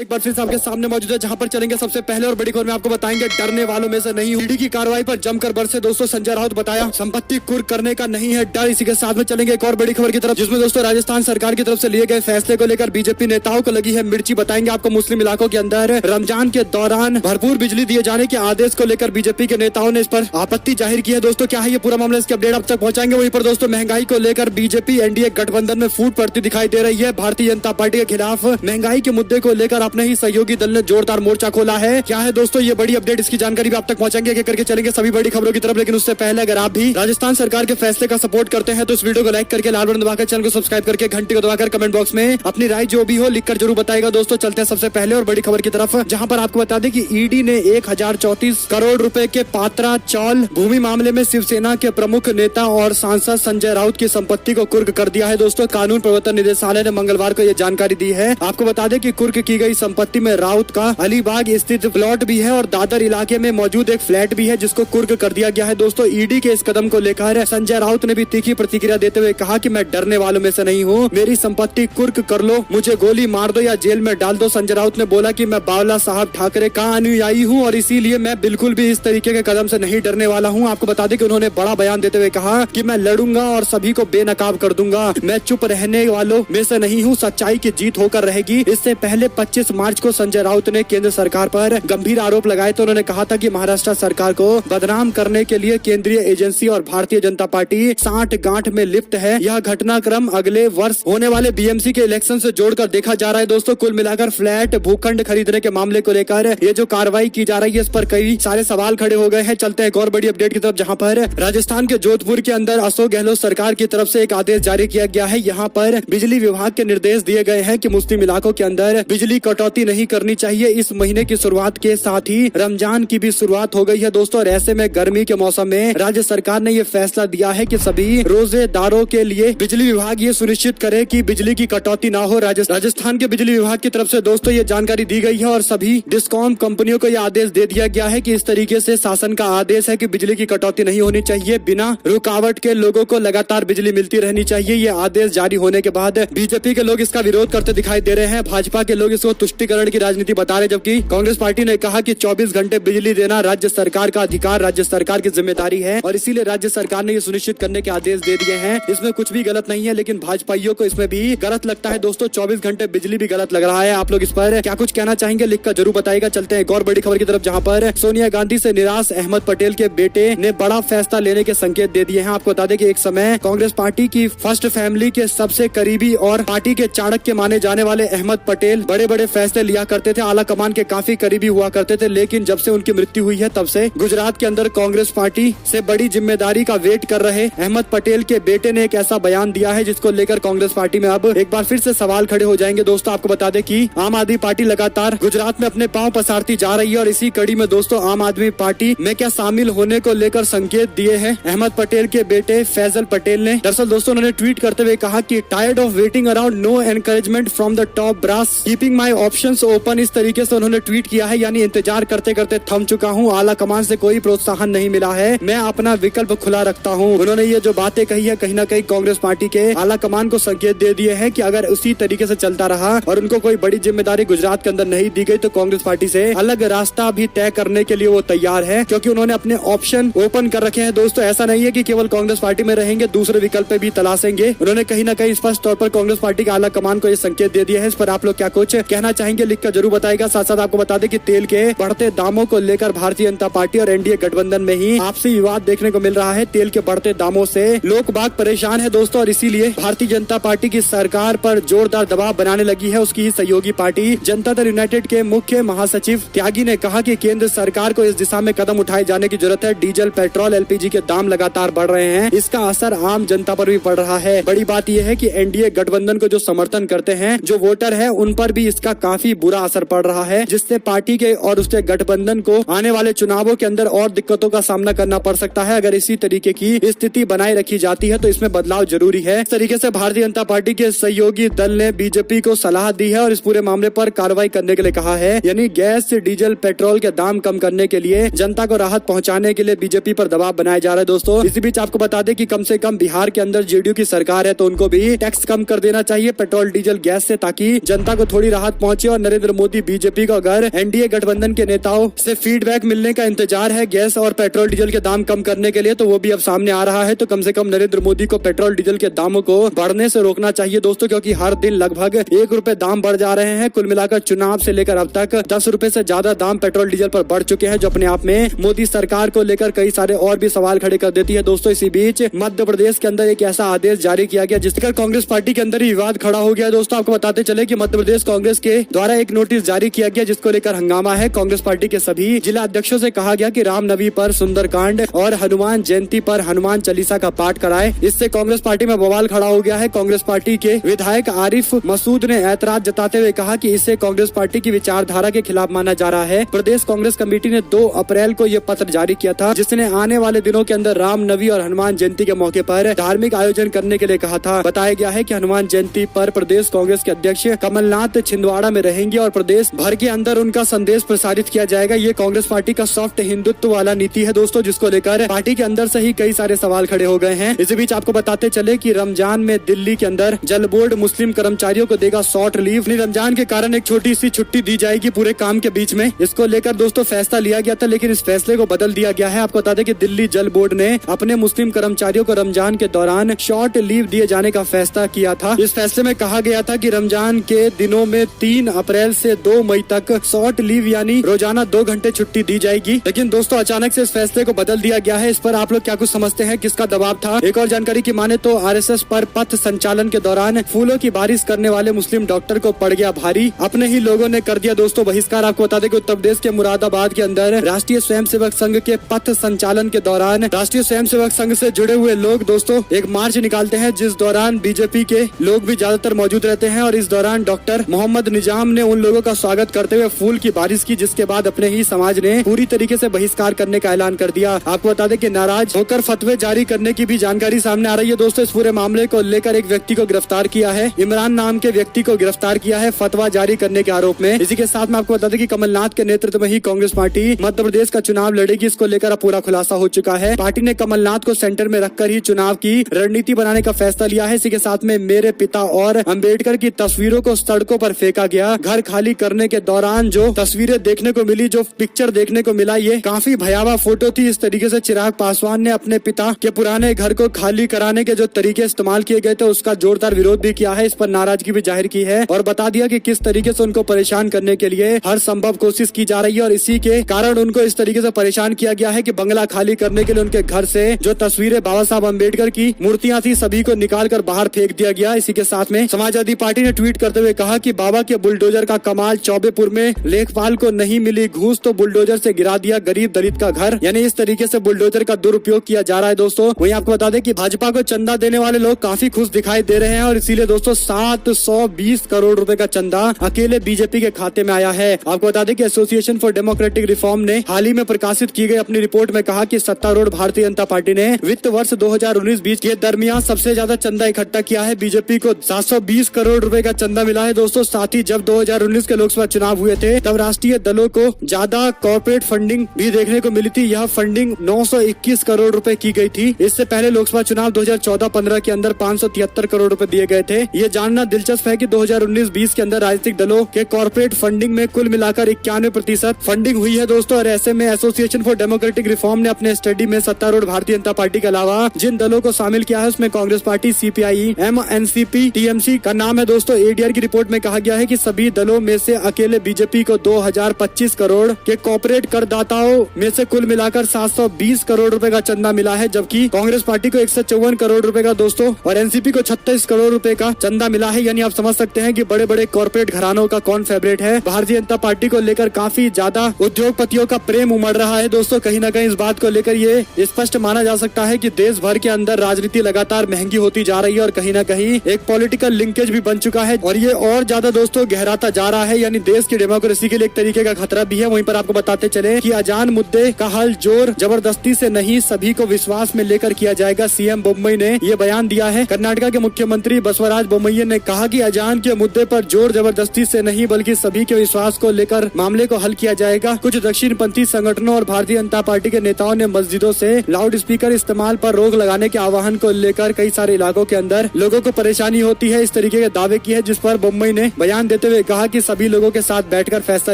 एक बार फिर से आपके सामने मौजूद है, जहां पर चलेंगे सबसे पहले और बड़ी खबर में आपको बताएंगे डरने वालों में से नहीं हूं। ईडी की कार्रवाई पर जमकर बरसे दोस्तों संजय राउत, बताया संपत्ति कुर्क करने का नहीं है डर। इसी के साथ में चलेंगे एक और बड़ी खबर की तरफ, जिसमें दोस्तों राजस्थान सरकार की तरफ से लिए गए फैसले को लेकर बीजेपी नेताओं को लगी है मिर्ची। बताएंगे आपको मुस्लिम इलाकों के अंदर रमजान के दौरान भरपूर बिजली दिए जाने के आदेश को लेकर बीजेपी के नेताओं ने इस पर आपत्ति जाहिर की है। दोस्तों क्या है ये पूरा मामला, इसके अपडेट अब तक पहुंचाएंगे। वहीं पर दोस्तों महंगाई को लेकर बीजेपी एनडीए गठबंधन में फूट पड़ती दिखाई दे रही है। भारतीय जनता पार्टी के खिलाफ महंगाई के मुद्दे को लेकर अपने ही सहयोगी दल ने जोरदार मोर्चा खोला है। क्या है दोस्तों ये बड़ी अपडेट, इसकी जानकारी भी आप तक पहुंचाएंगे, एक करके चलेंगे सभी बड़ी खबरों की तरफ। लेकिन उससे पहले अगर आप भी राजस्थान सरकार के फैसले का सपोर्ट करते हैं तो इस वीडियो को लाइक करके, लाल बटन दबाकर, चैनल को सब्सक्राइब करके, घंटी को दबाकर कमेंट बॉक्स में अपनी राय जो भी हो लिखकर जरूर बताएगा। दोस्तों चलते हैं सबसे पहले और बड़ी खबर की तरफ, जहां पर आपको बता दें कि ईडी ने 1034 करोड़ रुपए के पात्रा चौल भूमि मामले में शिवसेना के प्रमुख नेता और सांसद संजय राउत की संपत्ति को कुर्क कर दिया है। दोस्तों कानून प्रवर्तन निदेशालय ने मंगलवार को यह जानकारी दी है। आपको बता दें कि कुर्क की गई संपत्ति में राउत का अलीबाग स्थित प्लॉट भी है और दादर इलाके में मौजूद एक फ्लैट भी है, जिसको कुर्क कर दिया गया है। दोस्तों ईडी के इस कदम को लेकर संजय राउत ने भी तीखी प्रतिक्रिया देते हुए कहा कि मैं डरने वालों में से नहीं हूँ, मेरी संपत्ति कुर्क कर लो, मुझे गोली मार दो या जेल में डाल दो। संजय राउत ने बोला कि मैं बावला साहब ठाकरे का अनुयायी हूँ और इसीलिए मैं बिल्कुल भी इस तरीके के कदम से नहीं डरने वाला हूँ। आपको बता दें कि उन्होंने बड़ा बयान देते हुए कहा कि मैं लड़ूंगा और सभी को बेनकाब कर दूंगा, मैं चुप रहने वालों में से नहीं हूँ, सच्चाई की जीत होकर रहेगी। इससे पहले 25 मार्च को संजय राउत ने केंद्र सरकार पर गंभीर आरोप लगाए तो उन्होंने कहा था कि महाराष्ट्र सरकार को बदनाम करने के लिए केंद्रीय एजेंसी और भारतीय जनता पार्टी साठ गांठ में लिप्त है। यह घटनाक्रम अगले वर्ष होने वाले बीएमसी के इलेक्शन से जोड़कर देखा जा रहा है। दोस्तों कुल मिलाकर फ्लैट भूखंड खरीदने के मामले को लेकर ये जो कार्रवाई की जा रही है, इस पर कई सारे सवाल खड़े हो गए हैं। चलते हैं एक और बड़ी अपडेट की तरफ, जहां पर राजस्थान के जोधपुर के अंदर अशोक गहलोत सरकार की तरफ से एक आदेश जारी किया गया है। यहाँ पर बिजली विभाग के निर्देश दिए गए हैं कि मुस्लिम इलाकों के अंदर बिजली कटौती नहीं करनी चाहिए। इस महीने की शुरुआत के साथ ही रमजान की भी शुरुआत हो गई है दोस्तों, और ऐसे में गर्मी के मौसम में राज्य सरकार ने ये फैसला दिया है कि सभी रोजेदारों के लिए बिजली विभाग ये सुनिश्चित करे कि बिजली की कटौती ना हो। राजस्थान के बिजली विभाग की तरफ से दोस्तों ये जानकारी दी गई है और सभी डिस्कॉम कंपनियों को यह आदेश दे दिया गया है कि इस तरीके से शासन का आदेश है कि बिजली की कटौती नहीं होनी चाहिए, बिना रुकावट के लोगों को लगातार बिजली मिलती रहनी चाहिए। ये आदेश जारी होने के बाद बीजेपी के लोग इसका विरोध करते दिखाई दे रहे हैं। भाजपा के लोग इसको तुष्टिकरण की राजनीति बता रहे, जबकि कांग्रेस पार्टी ने कहा कि 24 घंटे बिजली देना राज्य सरकार का अधिकार, राज्य सरकार की जिम्मेदारी है और इसीलिए राज्य सरकार ने ये सुनिश्चित करने के आदेश दे दिए हैं। इसमें कुछ भी गलत नहीं है, लेकिन भाजपाइयों को इसमें भी गलत लगता है। दोस्तों 24 घंटे बिजली भी गलत लग रहा है। आप लोग इस पर क्या कुछ कहना चाहेंगे, लिखकर जरूर बताइएगा। चलते हैं एक और बड़ी खबर की तरफ, जहां पर सोनिया गांधी से निराश अहमद पटेल के बेटे ने बड़ा फैसला लेने के संकेत दे दिए हैं। आपको बता दें कि एक समय कांग्रेस पार्टी की फर्स्ट फैमिली के सबसे करीबी और पार्टी के चाणक्य माने जाने वाले अहमद पटेल बड़े बड़े फैसले लिया करते थे, आला कमान के काफी करीबी हुआ करते थे। लेकिन जब से उनकी मृत्यु हुई है तब से गुजरात के अंदर कांग्रेस पार्टी से बड़ी जिम्मेदारी का वेट कर रहे अहमद पटेल के बेटे ने एक ऐसा बयान दिया है जिसको लेकर कांग्रेस पार्टी में अब एक बार फिर से सवाल खड़े हो जाएंगे। दोस्तों आपको बता दें कि आम आदमी पार्टी लगातार गुजरात में अपने पांव पसारती जा रही है और इसी कड़ी में दोस्तों आम आदमी पार्टी में क्या शामिल होने को लेकर संकेत दिए हैं अहमद पटेल के बेटे फैजल पटेल ने। दरअसल दोस्तों उन्होंने ट्वीट करते हुए कहा कि tired of waiting around, no encouragement from the top brass, keeping my options open. इस तरीके से उन्होंने ट्वीट किया है, यानी इंतजार करते करते थम चुका हूँ, आला कमान से कोई प्रोत्साहन नहीं मिला है, मैं अपना विकल्प खुला रखता हूँ। उन्होंने ये जो बातें कही है कहीं न कहीं कांग्रेस पार्टी के आला कमान को संकेत दे दिए हैं कि अगर उसी तरीके से चलता रहा और उनको कोई बड़ी जिम्मेदारी गुजरात के अंदर नहीं दी गई तो कांग्रेस पार्टी से अलग रास्ता भी तय करने के लिए वो तैयार है, क्योंकि उन्होंने अपने ऑप्शन ओपन कर रखे हैं। दोस्तों ऐसा नहीं है कि केवल कांग्रेस पार्टी में रहेंगे, दूसरे विकल्प भी तलाशेंगे। उन्होंने कहीं न कहीं स्पष्ट तौर पर कांग्रेस पार्टी के आला कमान को ये संकेत दे दिया है। इस पर आप लोग क्या कुछ कहना चाहेंगे, लिखकर जरूर बताएगा। साथ साथ आपको बता दें कि तेल के बढ़ते दामों को लेकर भारतीय जनता पार्टी और एनडीए गठबंधन में ही आपसी विवाद देखने को मिल रहा है। तेल के बढ़ते दामों से लोग बाग परेशान है दोस्तों, और इसीलिए भारतीय जनता पार्टी की सरकार पर जोरदार दबाव बनाने लगी है उसकी ही सहयोगी पार्टी जनता दल यूनाइटेड के मुख्य महासचिव त्यागी ने कहा कि केंद्र सरकार को इस दिशा में कदम उठाए जाने की जरूरत है। डीजल, पेट्रोल, एलपीजी के दाम लगातार बढ़ रहे हैं, इसका असर आम जनता पर भी पड़ रहा है। बड़ी बात यह है कि एनडीए गठबंधन को जो समर्थन करते हैं, जो वोटर है, उन पर भी इसका काफी बुरा असर पड़ रहा है, जिससे पार्टी के और उसके गठबंधन को आने वाले चुनावों के अंदर और दिक्कतों का सामना करना पड़ सकता है। अगर इसी तरीके की स्थिति बनाए रखी जाती है तो इसमें बदलाव जरूरी है। इस तरीके से भारतीय जनता पार्टी के सहयोगी दल ने बीजेपी को सलाह दी है और इस पूरे मामले पर कार्रवाई करने के लिए कहा है, यानी गैस, डीजल, पेट्रोल के दाम कम करने के लिए, जनता को राहत पहुंचाने के लिए बीजेपी पर दबाव बनाया जा रहा है। दोस्तों इसी बीच आपको बता दें कि कम से कम बिहार के अंदर जेडीयू की सरकार है तो उनको भी टैक्स कम कर देना चाहिए पेट्रोल, डीजल, गैस से, ताकि जनता को थोड़ी राहत पहुंचे और नरेंद्र मोदी बीजेपी का घर एनडीए गठबंधन के नेताओं से फीडबैक मिलने का इंतजार है गैस और पेट्रोल डीजल के दाम कम करने के लिए, तो वो भी अब सामने आ रहा है। तो कम से कम नरेंद्र मोदी को पेट्रोल डीजल के दामों को बढ़ने से रोकना चाहिए दोस्तों, क्योंकि हर दिन लगभग 1 रुपए दाम बढ़ जा रहे हैं। कुल मिलाकर चुनाव से लेकर अब तक 10 रुपए से ज्यादा दाम पेट्रोल डीजल पर बढ़ चुके हैं, जो अपने आप में मोदी सरकार को लेकर कई सारे और भी सवाल खड़े कर देती है दोस्तों। इसी बीच मध्य प्रदेश के अंदर एक ऐसा आदेश जारी किया गया जिसके कारण कांग्रेस पार्टी के अंदर ही विवाद खड़ा हो गया दोस्तों। आपको बताते चले कि मध्य प्रदेश कांग्रेस के द्वारा एक नोटिस जारी किया गया जिसको लेकर हंगामा है। कांग्रेस पार्टी के सभी जिला अध्यक्षों से कहा गया कि रामनवमी पर सुंदरकांड और हनुमान जयंती पर हनुमान चालीसा का पाठ कराए। इससे कांग्रेस पार्टी में बवाल खड़ा हो गया है। कांग्रेस पार्टी के विधायक आरिफ मसूद ने ऐतराज जताते हुए कहा कि इसे कांग्रेस पार्टी की विचारधारा के खिलाफ माना जा रहा है। प्रदेश कांग्रेस कमेटी ने 2 अप्रैल को यह पत्र जारी किया था जिसने आने वाले दिनों के अंदर रामनवमी और हनुमान जयंती के मौके पर धार्मिक आयोजन करने के लिए कहा था। बताया गया है कि हनुमान जयंती पर प्रदेश कांग्रेस के अध्यक्ष कमलनाथ छिंदवाड़ा में रहेंगे और प्रदेश भर के अंदर उनका संदेश प्रसारित किया जाएगा। ये कांग्रेस पार्टी का सॉफ्ट हिंदुत्व वाला नीति है दोस्तों, जिसको लेकर पार्टी के अंदर से ही कई सारे सवाल खड़े हो गए हैं। इसी बीच आपको बताते चले कि रमजान में दिल्ली के अंदर जल बोर्ड मुस्लिम कर्मचारियों को देगा शॉर्ट लीव। रमजान के कारण एक छोटी सी छुट्टी दी जाएगी पूरे काम के बीच में। इसको लेकर दोस्तों फैसला लिया गया था, लेकिन इस फैसले को बदल दिया गया है। आपको बता दें कि दिल्ली जल बोर्ड ने अपने मुस्लिम कर्मचारियों को रमजान के दौरान शॉर्ट लीव दिए जाने का फैसला किया था। इस फैसले में कहा गया था कि रमजान के दिनों में 3 अप्रैल से 2 मई तक शॉर्ट लीव यानी रोजाना 2 घंटे छुट्टी दी जाएगी। लेकिन दोस्तों अचानक से इस फैसले को बदल दिया गया है। इस पर आप लोग क्या कुछ समझते हैं, किसका दबाव था? एक और जानकारी की माने तो आरएसएस पर पथ संचालन के दौरान फूलों की बारिश करने वाले मुस्लिम डॉक्टर को पड़ गया भारी। अपने ही लोगों ने कर दिया दोस्तों बहिष्कार। आपको बता दें कि उत्तर प्रदेश के मुरादाबाद के अंदर राष्ट्रीय स्वयंसेवक संघ के पथ संचालन के दौरान राष्ट्रीय स्वयंसेवक संघ से जुड़े हुए लोग दोस्तों एक मार्च निकालते हैं, जिस दौरान बीजेपी के लोग भी ज्यादातर मौजूद रहते हैं। और इस दौरान डॉक्टर मोहम्मद निजाम ने उन लोगों का स्वागत करते हुए फूल की बारिश की, जिसके बाद अपने ही समाज ने पूरी तरीके से बहिष्कार करने का ऐलान कर दिया। आपको बता दें कि नाराज होकर फतवे जारी करने की भी जानकारी सामने आ रही है दोस्तों। इस पूरे मामले को लेकर एक व्यक्ति को गिरफ्तार किया है, इमरान नाम के व्यक्ति को गिरफ्तार किया है फतवा जारी करने के आरोप में। इसी के साथ में आपको बता दें कि कमलनाथ के नेतृत्व में ही कांग्रेस पार्टी मध्य प्रदेश का चुनाव लड़ेगी। इसको लेकर अब पूरा खुलासा हो चुका है। पार्टी ने कमलनाथ को सेंटर में रखकर ही चुनाव की रणनीति बनाने का फैसला लिया है। इसी के साथ में मेरे पिता और अंबेडकर की तस्वीरों को सड़कों पर फेंका गया। घर खाली करने के दौरान जो तस्वीरें देखने को मिली, जो पिक्चर देखने को मिला, ये काफी भयावह फोटो थी। इस तरीके से चिराग पासवान ने अपने पिता के पुराने घर को खाली कराने के जो तरीके इस्तेमाल किए गए थे उसका जोरदार विरोध भी किया है। इस पर नाराजगी भी जाहिर की है और बता दिया कि किस तरीके से उनको परेशान करने के लिए हर संभव कोशिश की जा रही है और इसी के कारण उनको इस तरीके से परेशान किया गया है कि बंगला खाली करने के लिए उनके घर से जो तस्वीरें बाबा साहब अम्बेडकर की मूर्तियां थी सभी को निकाल कर बाहर फेंक दिया गया। इसी के साथ में समाजवादी पार्टी ने ट्वीट करते हुए कहा कि बाबा के बुलडोजर का कमाल, चौबेपुर में लेखपाल को नहीं मिली घूस तो बुलडोजर से गिरा दिया गरीब दलित का घर। यानी इस तरीके से बुलडोजर का दुरुपयोग किया जा रहा है दोस्तों। वहीं आपको बता दें कि भाजपा को चंदा देने वाले लोग काफी खुश दिखाई दे रहे हैं और इसीलिए दोस्तों 720 करोड़ रुपए का चंदा अकेले बीजेपी के खाते में आया है। आपको बता दें कि एसोसिएशन फॉर डेमोक्रेटिक रिफॉर्म ने हाल ही में प्रकाशित की गई अपनी रिपोर्ट में कहा कि सत्तारूढ़ भारतीय जनता पार्टी ने वित्त वर्ष 2019-20 के दरमियान सबसे ज्यादा चंदा इकट्ठा किया है। बीजेपी को 720 करोड़ रुपए का चंदा मिला है दोस्तों। साथ ही जब 2019 के लोकसभा चुनाव हुए थे तब राष्ट्रीय दलों को ज्यादा कॉर्पोरेट फंडिंग भी देखने को मिली थी। यह फंडिंग 921 करोड़ रुपए की गई थी। इससे पहले लोकसभा चुनाव 2014-15 के अंदर 573 करोड़ रुपए दिए गए थे। ये जानना दिलचस्प है कि 2019-20 के अंदर राजनीतिक दलों के कॉर्पोरेट फंडिंग में कुल मिलाकर 91% फंडिंग हुई है दोस्तों। और ऐसे में एसोसिएशन फॉर डेमोक्रेटिक रिफॉर्म ने अपने स्टडी में सत्तारूढ़ भारतीय जनता पार्टी के अलावा जिन दलों को शामिल किया है उसमें Congress party, CPI, NCP, TMC का नाम है दोस्तों। एडीआर की रिपोर्ट में कहा गया है कि सभी दलों में से अकेले बीजेपी को 2025 करोड़ के कॉर्पोरेट करदाताओं में से कुल मिलाकर 720 करोड़ रुपए का चंदा मिला है, जबकि कांग्रेस पार्टी को 154 करोड़ रुपए का दोस्तों और एनसीपी को 36 करोड़ रुपए का चंदा मिला है। यानी आप समझ सकते हैं कि बड़े बड़े कॉर्पोरेट घरानों का कौन फेवरेट है। भारतीय जनता पार्टी को लेकर काफी ज्यादा उद्योगपतियों का प्रेम उमड़ रहा है दोस्तों। कहीं न कहीं इस बात को लेकर ये स्पष्ट माना जा सकता है कि देश भर के अंदर राजनीति लगातार महंगी होती जा रही है और कहीं न कहीं एक पॉलिटिकल लिंकेज भी बन चुका है और ये और ज्यादा दोस्तों गहराता जा रहा है। यानी देश की डेमोक्रेसी के लिए एक तरीके का खतरा भी है। वहीं पर आपको बताते चले कि अजान मुद्दे का हल जोर जबरदस्ती से नहीं, सभी को विश्वास में लेकर किया जाएगा। सीएम बोम्मई ने ये बयान दिया है। कर्नाटक के मुख्यमंत्री बसवराज बोम्मई ने कहा कि अजान के मुद्दे पर जोर जबरदस्ती से नहीं बल्कि सभी के विश्वास को लेकर मामले को हल किया जाएगा। कुछ दक्षिणपंथी संगठनों और भारतीय जनता पार्टी के नेताओं ने मस्जिदों से लाउड स्पीकर इस्तेमाल पर रोक लगाने के आह्वान को लेकर कई सारे इलाकों के अंदर लोगों को परेशानी होती है, इस तरीके के दावे किए, जिस पर बोम्मई ने बयान देते देते हुए कहा कि सभी लोगों के साथ बैठकर फैसला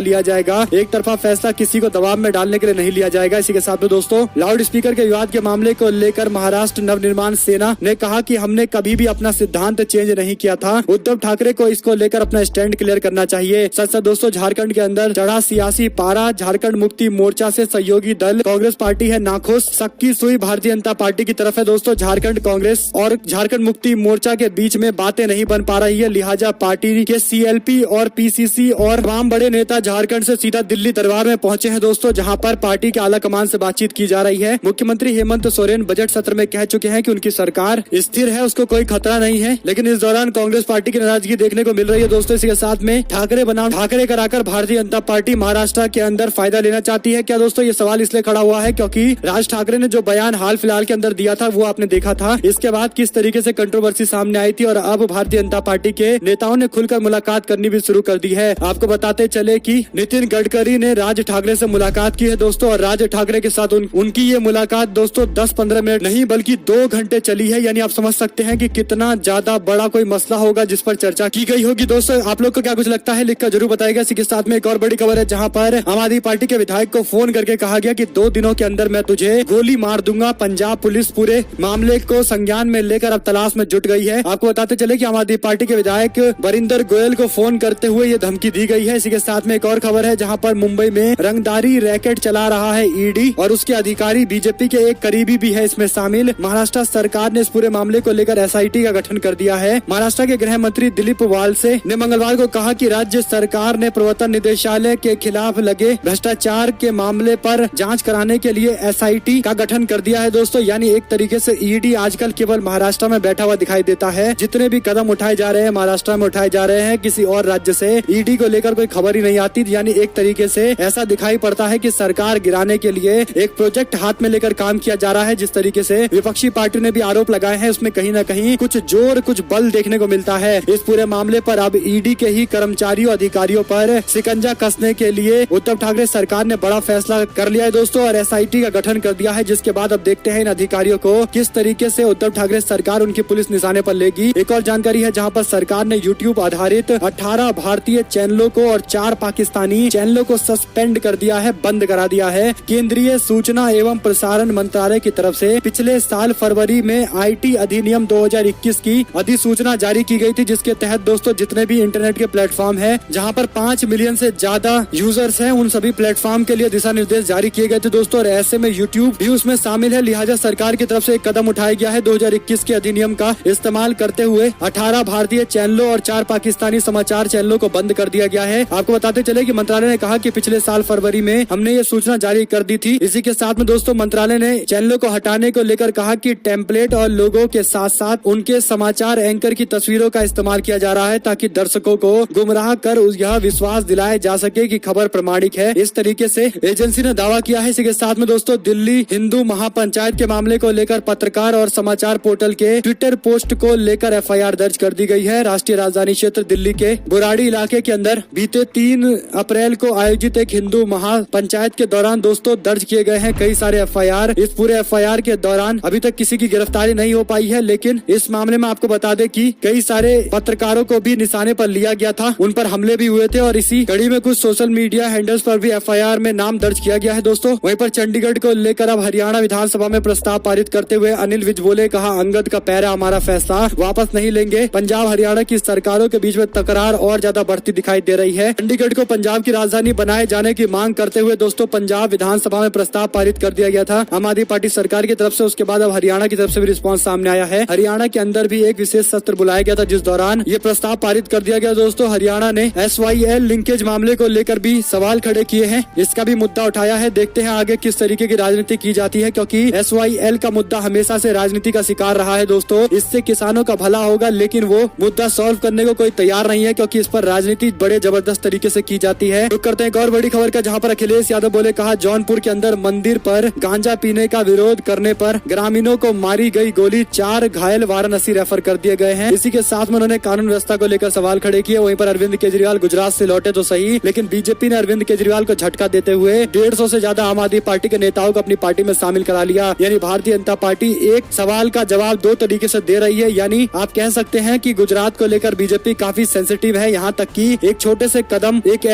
लिया जाएगा, एक तरफा फैसला किसी को दबाव में डालने के लिए नहीं लिया जाएगा। इसी के साथ में दोस्तों लाउड स्पीकर के विवाद के मामले को लेकर महाराष्ट्र नवनिर्माण सेना ने कहा कि हमने कभी भी अपना सिद्धांत चेंज नहीं किया था। उद्धव ठाकरे को इसको लेकर अपना स्टैंड क्लियर करना चाहिए। सच दोस्तों झारखंड के अंदर चढ़ा सियासी पारा, झारखंड मुक्ति मोर्चा से सहयोगी दल कांग्रेस पार्टी है नाखुश, सक्की सुई भारतीय जनता पार्टी की तरफ है। दोस्तों झारखंड कांग्रेस और झारखंड मुक्ति मोर्चा के बीच में बातें नहीं बन पा रही है, लिहाजा पार्टी के CLP और PCC और तमाम बड़े नेता झारखंड से सीधा दिल्ली दरबार में पहुंचे हैं दोस्तों, जहां पर पार्टी के आला कमान से बातचीत की जा रही है। मुख्यमंत्री हेमंत सोरेन बजट सत्र में कह चुके हैं कि उनकी सरकार स्थिर है, उसको कोई खतरा नहीं है, लेकिन इस दौरान कांग्रेस पार्टी की नाराजगी देखने को मिल रही है दोस्तों। इसके साथ में ठाकरे बनाम ठाकरे कराकर भारतीय जनता पार्टी महाराष्ट्र के अंदर फायदा लेना चाहती है क्या दोस्तों? ये सवाल इसलिए खड़ा हुआ है क्योंकि राज ठाकरे ने जो बयान हाल फिलहाल के अंदर दिया था वो आपने देखा था। इसके बाद किस तरीके से कंट्रोवर्सी सामने आई थी और अब भारतीय जनता पार्टी के नेताओं ने खुलकर मुलाकात करनी भी शुरू कर दी है। आपको बताते चले कि नितिन गडकरी ने राज ठाकरे से मुलाकात की है दोस्तों, और राज ठाकरे के साथ उनकी ये मुलाकात दोस्तों 10-15 मिनट नहीं बल्कि 2 घंटे चली है। यानी आप समझ सकते हैं कि कितना ज्यादा बड़ा कोई मसला होगा जिस पर चर्चा की गई होगी। दोस्तों आप लोग को क्या कुछ लगता है लिखकर जरूर बताएगा। इसी के साथ में एक और बड़ी खबर है जहां पर आम आदमी पार्टी के विधायक को फोन करके कहा गया कि 2 दिनों के अंदर मैं तुझे गोली मार दूंगा। पंजाब पुलिस पूरे मामले को संज्ञान में लेकर अब तलाश में जुट गई है। आपको बताते चले कि आम आदमी पार्टी के विधायक बरिंदर गोयल को फोन करते हुए ये धमकी दी गई है। इसी के साथ में एक और खबर है जहां पर मुंबई में रंगदारी रैकेट चला रहा है ईडी और उसके अधिकारी बीजेपी के एक करीबी भी है इसमें शामिल। महाराष्ट्र सरकार ने इस पूरे मामले को लेकर SIT का गठन कर दिया है। महाराष्ट्र के गृह मंत्री दिलीप वालसे ने मंगलवार को कहा कि राज्य सरकार ने प्रवर्तन निदेशालय के खिलाफ लगे भ्रष्टाचार के मामले पर जांच कराने के लिए SIT का गठन कर दिया है दोस्तों। यानी एक तरीके से ईडी आजकल केवल महाराष्ट्र में बैठा हुआ दिखाई देता है। जितने भी कदम उठाए जा रहे हैं महाराष्ट्र में उठाए जा रहे हैं, किसी और राज्य से ईडी को लेकर कोई खबर ही नहीं आती। यानी एक तरीके से ऐसा दिखाई पड़ता है कि सरकार गिराने के लिए एक प्रोजेक्ट हाथ में लेकर काम किया जा रहा है। जिस तरीके से विपक्षी पार्टी ने भी आरोप लगाए हैं उसमें कहीं न कहीं कुछ जोर कुछ बल देखने को मिलता है। इस पूरे मामले पर अब ईडी के ही कर्मचारियों अधिकारियों पर शिकंजा कसने के लिए उद्धव ठाकरे सरकार ने बड़ा फैसला कर लिया है दोस्तों और SIT का गठन कर दिया है। जिसके बाद अब देखते हैं इन अधिकारियों को किस तरीके से उद्धव ठाकरे सरकार उनकी पुलिस निशाने पर लेगी। एक और जानकारी है जहां पर सरकार ने YouTube आधारित 18 भारतीय चैनलों को और 4 पाकिस्तानी चैनलों को सस्पेंड कर दिया है, बंद करा दिया है। केंद्रीय सूचना एवं प्रसारण मंत्रालय की तरफ से पिछले साल फरवरी में IT अधिनियम 2021 की अधिसूचना जारी की गई थी, जिसके तहत दोस्तों जितने भी इंटरनेट के प्लेटफॉर्म है जहां पर 5 मिलियन से ज्यादा यूजर्स हैं, उन सभी प्लेटफॉर्म के लिए दिशा निर्देश जारी किए गए थे दोस्तों। और ऐसे में YouTube भी उसमें शामिल है, लिहाजा सरकार की तरफ से एक कदम उठाया गया है। 2021 के अधिनियम का इस्तेमाल करते हुए 18 भारतीय चैनलों और 4 पाकिस्तानी समाचार चैनलों को बंद कर दिया गया है। आपको बताते चले कि मंत्रालय ने कहा कि पिछले साल फरवरी में हमने ये सूचना जारी कर दी थी। इसी के साथ में दोस्तों मंत्रालय ने चैनलों को हटाने को लेकर कहा कि टेम्पलेट और लोगों के साथ साथ उनके समाचार एंकर की तस्वीरों का इस्तेमाल किया जा रहा है ताकि दर्शकों को गुमराह कर यह विश्वास दिलाया जा सके कि खबर प्रमाणिक है। इस तरीके से एजेंसी ने दावा किया है। इसी के साथ में दोस्तों दिल्ली हिंदू महापंचायत के मामले को लेकर पत्रकार और समाचार पोर्टल के ट्विटर पोस्ट को लेकर FIR दर्ज कर दी गई है। राष्ट्रीय राजधानी क्षेत्र दिल्ली के बुराड़ी इलाके के अंदर बीते 3 अप्रैल को आयोजित एक हिंदू महापंचायत के दौरान दोस्तों दर्ज किए गए हैं कई सारे FIR। इस पूरे FIR के दौरान अभी तक किसी की गिरफ्तारी नहीं हो पाई है, लेकिन इस मामले में आपको बता दें कि कई सारे पत्रकारों को भी निशाने पर लिया गया था, उन पर हमले भी हुए थे और इसी कड़ी में कुछ सोशल मीडिया हैंडल्स पर भी FIR में नाम दर्ज किया गया है दोस्तों। वहीं पर चंडीगढ़ को लेकर अब हरियाणा विधानसभा में प्रस्ताव पारित करते हुए अनिल विज बोले, कहा अंगद का पैरा हमारा फैसला वापस नहीं लेंगे। पंजाब हरियाणा की सरकारों के बीच में तकरार और ज्यादा बढ़ती दिखाई दे रही है। चंडीगढ़ को पंजाब की राजधानी बनाए जाने की मांग करते हुए दोस्तों पंजाब विधानसभा में प्रस्ताव पारित कर दिया गया था आम आदमी पार्टी सरकार की तरफ से। उसके बाद अब हरियाणा की तरफ से भी रिस्पॉन्स सामने आया है। हरियाणा के अंदर भी एक विशेष सत्र बुलाया गया था जिस दौरान ये प्रस्ताव पारित कर दिया गया दोस्तों। हरियाणा ने SYL लिंकेज मामले को लेकर भी सवाल खड़े किए हैं, इसका भी मुद्दा उठाया है। देखते हैं आगे किस तरीके की राजनीति की जाती है, क्योंकि SYL का मुद्दा हमेशा से राजनीति का शिकार रहा है दोस्तों। इससे किसानों का भला होगा, लेकिन वो मुद्दा सॉल्व करने को कोई तैयार नहीं है क्योंकि इस पर राजनीति बड़े जबरदस्त तरीके से की जाती है। रुक करते हैं एक और बड़ी खबर का, जहां पर अखिलेश यादव बोले, कहा जौनपुर के अंदर मंदिर पर गांजा पीने का विरोध करने पर ग्रामीणों को मारी गई गोली, 4 घायल वाराणसी रेफर कर दिए गए हैं। इसी के साथ में उन्होंने कानून व्यवस्था को लेकर सवाल खड़े किए। वहीं पर अरविंद केजरीवाल गुजरात से लौटे तो सही, लेकिन बीजेपी ने अरविंद केजरीवाल को झटका देते हुए 150 से ज्यादा आम आदमी पार्टी के नेताओं को अपनी पार्टी में शामिल करा लिया। यानी भारतीय जनता पार्टी एक सवाल का जवाब 2 तरीके से दे रही है। यानी आप कह सकते हैं कि गुजरात को लेकर बीजेपी काफी सेंसिटिव मुमकिन है। यहाँ तक कि एक छोटे से कदम, एक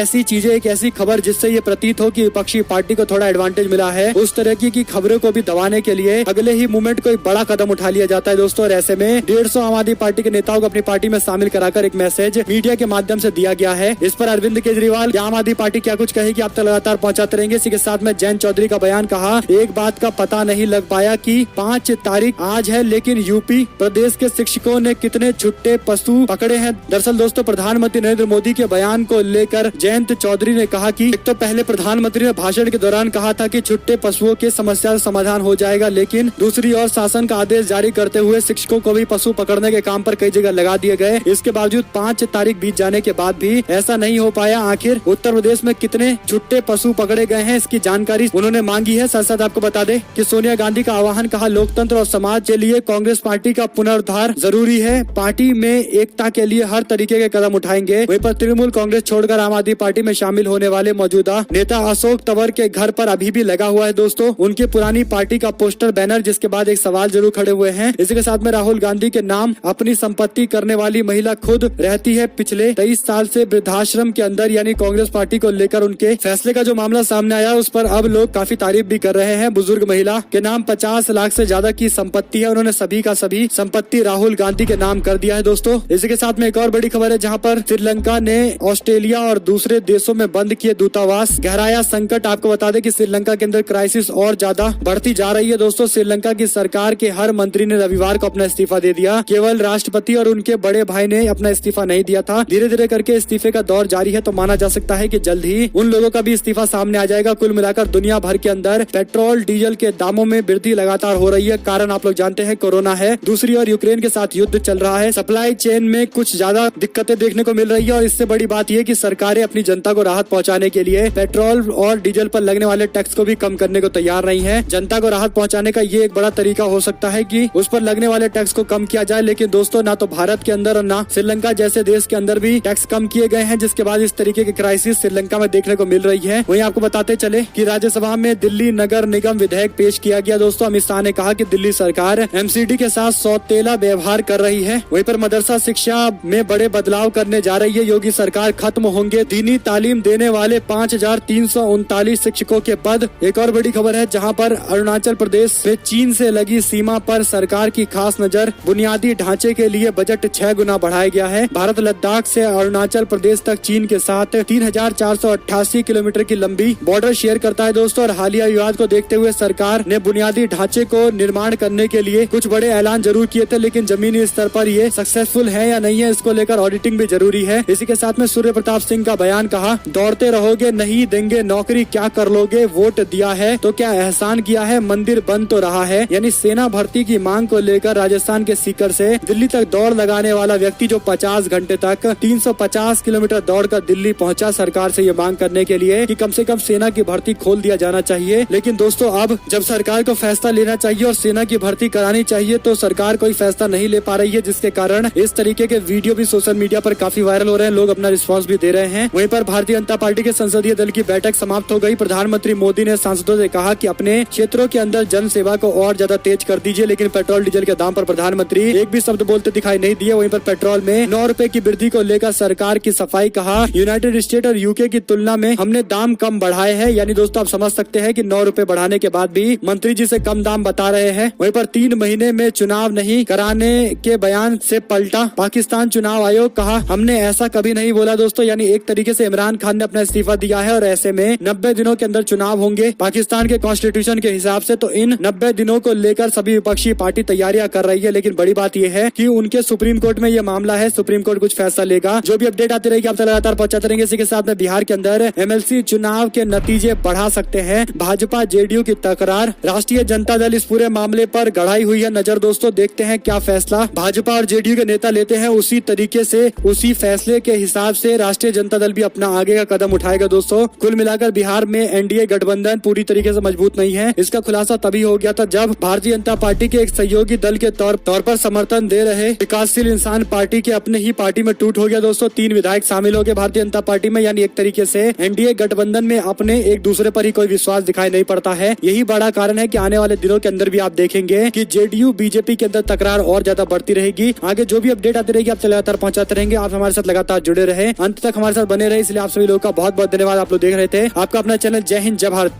ऐसी खबर जिससे ये प्रतीत हो कि विपक्षी पार्टी को थोड़ा एडवांटेज मिला है, उस तरह की खबरों को भी दबाने के लिए अगले ही मोमेंट कोई बड़ा कदम उठा लिया जाता है दोस्तों। और ऐसे में 150 आम आदमी पार्टी के नेताओं को अपनी पार्टी में शामिल कराकर एक मैसेज मीडिया के माध्यम से दिया गया है। इस पर अरविंद केजरीवाल, आम आदमी पार्टी क्या कुछ कहेगी, आप तक लगातार पहुंचाते रहेंगे। इसी के साथ में जयंत चौधरी का बयान, कहा एक बात का पता नहीं लग पाया कि 5 तारीख आज है, लेकिन यूपी प्रदेश के शिक्षकों ने कितने छुट्टे पशु पकड़े हैं। दरअसल दोस्तों, प्रधानमंत्री नरेंद्र मोदी के बयान को लेकर जयंत चौधरी ने कहा कि एक तो पहले प्रधानमंत्री ने भाषण के दौरान कहा था कि छुट्टे पशुओं की समस्या का समाधान हो जाएगा, लेकिन दूसरी ओर शासन का आदेश जारी करते हुए शिक्षकों को भी पशु पकड़ने के काम पर कई जगह लगा दिए गए। इसके बावजूद 5 तारीख बीत जाने के बाद भी ऐसा नहीं हो पाया। आखिर उत्तर प्रदेश में कितने छुट्टे पशु पकड़े गए हैं, इसकी जानकारी उन्होंने मांगी है। साथ साथ आपको बता दें कि सोनिया गांधी का आह्वान, कहा लोकतंत्र और समाज के लिए कांग्रेस पार्टी का पुनरुद्धार जरूरी है, पार्टी में एकता के लिए हर तरीके के कदम उठाएंगे। वहीं पर तृणमूल कांग्रेस छोड़कर आम आदमी पार्टी में शामिल होने वाले मौजूदा नेता अशोक तंवर के घर पर अभी भी लगा हुआ है दोस्तों उनकी पुरानी पार्टी का पोस्टर बैनर, जिसके बाद एक सवाल जरूर खड़े हुए हैं। इसी के साथ में राहुल गांधी के नाम अपनी संपत्ति करने वाली महिला खुद रहती है पिछले 23 साल से वृद्धाश्रम के अंदर, यानी कांग्रेस पार्टी को लेकर उनके फैसले का जो मामला सामने आया उस पर अब लोग काफी तारीफ भी कर रहे हैं। बुजुर्ग महिला के नाम 50 लाख से ज्यादा की संपत्ति है, उन्होंने सभी का सभी संपत्ति राहुल गांधी के नाम कर दिया है दोस्तों। इसी के साथ में एक और बड़ी खबर है, जहाँ पर श्रीलंका ने ऑस्ट्रेलिया और दूसरे देशों में बंद किए दूतावास, गहराया संकट। आपको बता दें कि श्रीलंका के अंदर क्राइसिस और ज्यादा बढ़ती जा रही है दोस्तों। श्रीलंका की सरकार के हर मंत्री ने रविवार को अपना इस्तीफा दे दिया, केवल राष्ट्रपति और उनके बड़े भाई ने अपना इस्तीफा नहीं दिया था। धीरे धीरे करके इस्तीफे का दौर जारी है, तो माना जा सकता है कि जल्द ही उन लोगों का भी इस्तीफा सामने आ जाएगा। कुल मिलाकर दुनिया भर के अंदर पेट्रोल डीजल के दामों में वृद्धि लगातार हो रही है। कारण आप लोग जानते हैं, कोरोना है, दूसरी ओर यूक्रेन के साथ युद्ध चल रहा है, सप्लाई चेन में कुछ ज्यादा दिक्कतें देखने को मिल रही है। और इससे बड़ी बात यह कि सरकारें अपनी जनता को राहत पहुंचाने के लिए पेट्रोल और डीजल पर लगने वाले टैक्स को भी कम करने को तैयार नहीं है। जनता को राहत पहुंचाने का ये एक बड़ा तरीका हो सकता है कि उस पर लगने वाले टैक्स को कम किया जाए। लेकिन दोस्तों, ना तो भारत के अंदर और ना श्रीलंका जैसे देश के अंदर भी टैक्स कम किए गए हैं, जिसके बाद इस तरीके की क्राइसिस श्रीलंका में देखने को मिल रही है। वहीं आपको बताते चले कि राज्यसभा में दिल्ली नगर निगम विधेयक पेश किया गया दोस्तों। अमित शाह ने कहा कि दिल्ली सरकार एमसीडी के साथ सौतेला व्यवहार कर रही है। वहीं पर मदरसा शिक्षा में बड़े बदलाव करने जा रही है योगी सरकार, खत्म होंगे दीनी तालीम देने वाले 5339 शिक्षकों के पद। एक और बड़ी खबर है, जहां पर अरुणाचल प्रदेश में चीन से लगी सीमा पर सरकार की खास नजर, बुनियादी ढांचे के लिए बजट 6 गुना बढ़ाया गया है। भारत लद्दाख से अरुणाचल प्रदेश तक चीन के साथ 3488 किलोमीटर की लंबी बॉर्डर शेयर करता है दोस्तों। और हालिया विवाद को देखते हुए सरकार ने बुनियादी ढांचे को निर्माण करने के लिए कुछ बड़े ऐलान जरूर किए थे, लेकिन जमीनी स्तर पर ये सक्सेसफुल है या नहीं है, इसको लेकर ऑडिटिंग भी जरूरी है। इसी के साथ में सूर्य प्रताप सिंह का बयान, कहा दौड़ते रहोगे नहीं देंगे नौकरी, क्या कर लोगे, वोट दिया है तो क्या एहसान किया है, मंदिर बंद तो रहा है। यानी सेना भर्ती की मांग को लेकर राजस्थान के सीकर से दिल्ली तक दौड़ लगाने वाला व्यक्ति जो 50 घंटे तक 350 किलोमीटर दौड़कर दिल्ली पहुंचा सरकार से ये मांग करने के लिए कि कम से कम सेना की भर्ती खोल दिया जाना चाहिए। लेकिन दोस्तों, अब जब सरकार को फैसला लेना चाहिए और सेना की भर्ती करानी चाहिए तो सरकार कोई फैसला नहीं ले पा रही है, जिसके कारण इस तरीके के वीडियो भी सोशल मीडिया पर काफी वायरल हो रहे हैं, लोग अपना रिस्पांस भी दे रहे हैं। वहीं पर भारतीय जनता पार्टी के संसदीय दल की बैठक समाप्त हो गई। प्रधानमंत्री मोदी ने सांसदों से कहा कि अपने क्षेत्रों के अंदर जन सेवा को और ज्यादा तेज कर दीजिए, लेकिन पेट्रोल डीजल के दाम पर प्रधानमंत्री एक भी शब्द बोलते दिखाई नहीं दिए। वहीं पर पेट्रोल में 9 रुपए की वृद्धि को लेकर सरकार की सफाई, कहा यूनाइटेड स्टेट और यूके की तुलना में हमने दाम कम बढ़ाए हैं। यानी दोस्तों, आप समझ सकते हैं कि 9 रुपए बढ़ाने के बाद भी मंत्री जी से कम दाम बता रहे हैं। वहीं पर 3 महीने में चुनाव नहीं कराने के बयान से पलटा पाकिस्तान चुनाव आयोग, कहा हमने ऐसा कभी नहीं बोला दोस्तों। यानी एक तरीके से इमरान खान ने अपना इस्तीफा दिया है और ऐसे में 90 दिनों के अंदर चुनाव होंगे पाकिस्तान के कॉन्स्टिट्यूशन के हिसाब से। तो इन 90 दिनों को लेकर सभी विपक्षी पार्टी तैयारियां कर रही है, लेकिन बड़ी बात यह है कि उनके सुप्रीम कोर्ट में यह मामला है, सुप्रीम कोर्ट कुछ फैसला लेगा। जो भी अपडेट आती रहेगी आपसे लगातार पहुंचाते रहेंगे। इसी के साथ में बिहार के अंदर एमएलसी चुनाव के नतीजे बढ़ा सकते हैं भाजपा जेडीयू की तकरार, राष्ट्रीय जनता दल इस पूरे मामले पर गढ़ाई हुई है नजर दोस्तों। देखते हैं क्या फैसला भाजपा और जेडीयू के नेता लेते हैं, उसी तरीके से उसी फैसले के हिसाब से राष्ट्रीय जनता दल भी अपना आगे का कदम उठाएगा दोस्तों। कुल मिलाकर बिहार में एनडीए गठबंधन पूरी तरीके से मजबूत नहीं है। इसका खुलासा तभी हो गया था जब भारतीय जनता पार्टी के एक सहयोगी दल के तौर पर समर्थन दे रहे विकासशील इंसान पार्टी के अपने ही पार्टी में टूट हो गया दोस्तों। 3 विधायक शामिल हो गए भारतीय जनता पार्टी में, यानी एक तरीके से एनडीए गठबंधन में अपने एक दूसरे पर ही कोई विश्वास दिखाई नहीं पड़ता है। यही बड़ा कारण है कि आने वाले दिनों के अंदर भी आप देखेंगे कि जेडीयू बीजेपी के अंदर तकरार और ज्यादा बढ़ती रहेगी। आगे जो भी अपडेट आती रहेगी आप लगातार पहुंचाते रहेंगे। आप हमारे साथ लगातार जुड़े रहे, अंत तक हमारे साथ बने रहे, इसलिए आप सभी लोगों का बहुत बहुत धन्यवाद। आप लोग देख रहे थे आपका अपना चैनल जय हिंद जय भारत।